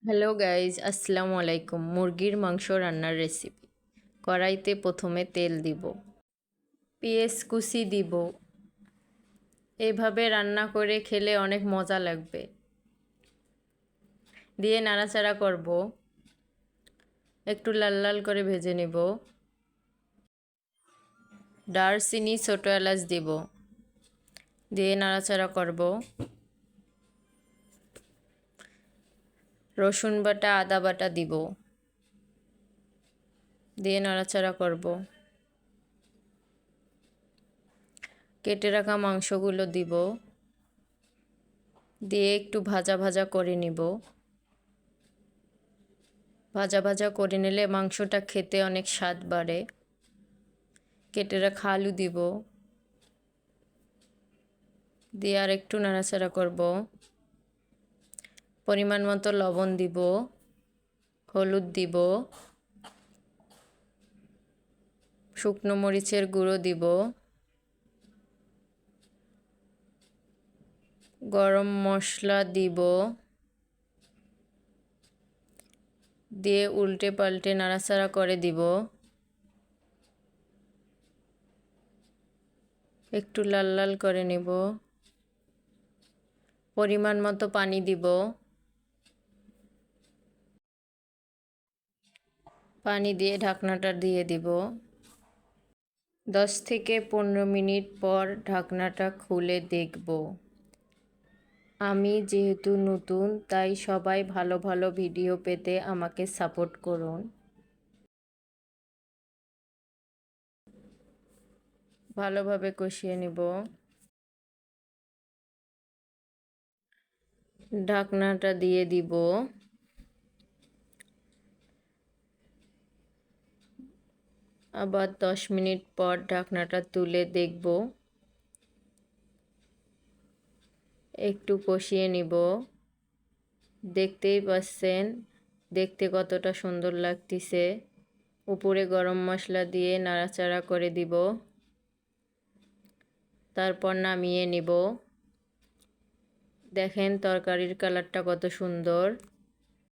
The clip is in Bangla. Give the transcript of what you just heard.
হ্যালো গাইজ, আসসালামু আলাইকুম। মুরগির মাংস রান্নার রেসিপি। কড়াইতে প্রথমে তেল দিব, পেঁয়াজ কুচি দিব। এভাবে রান্না করে খেলে অনেক মজা লাগবে। দিয়ে নাড়াচাড়া করব, একটু লাল লাল করে ভেজে নিব। দারচিনি ছোটো এলাচ দিব, দিয়ে নাড়াচাড়া করব। রসুন বাটা আদা বাটা দিব, দিয়ে নাড়াচাড়া করব। কেটে রাখা মাংসগুলো দিব, দিয়ে একটু ভাজা ভাজা করে নিব। ভাজা ভাজা করে নিলে মাংসটা খেতে অনেক স্বাদ বাড়ে। কেটে রাখা আলু দিব, দিয়ে আর একটু নাড়াচাড়া করব। পরিমাণ মতো লবণ দিব, হলুদ দিব, শুকনো মরিচের গুঁড়ো দিব, গরম মশলা দিব, দিয়ে উল্টে পাল্টে নাড়াচাড়া করে দিব। একটু লাল লাল করে নিব। পরিমাণ মতো পানি দিব, পানি দিয়ে ঢাকনাটা দিয়ে দিব। 10 থেকে 15 মিনিট পর ঢাকনাটা খুলে দেখব। আমি যেহেতু নতুন, তাই সবাই ভালো ভালো ভিডিও পেতে আমাকে সাপোর্ট করুন। ভালোভাবে কষিয়ে নিব। ঢাকনাটা দিয়ে দিব। আবার 10 মিনিট পর ঢাকনাটা তুলে দেখব। একটু কষিয়ে নিব। দেখতেই পাচ্ছেন দেখতে কতটা সুন্দর লাগতেছে। উপরে গরম মশলা দিয়ে নাড়াচাড়া করে দিব। তারপর নামিয়ে নিব। দেখেন তরকারির কালারটা কত সুন্দর।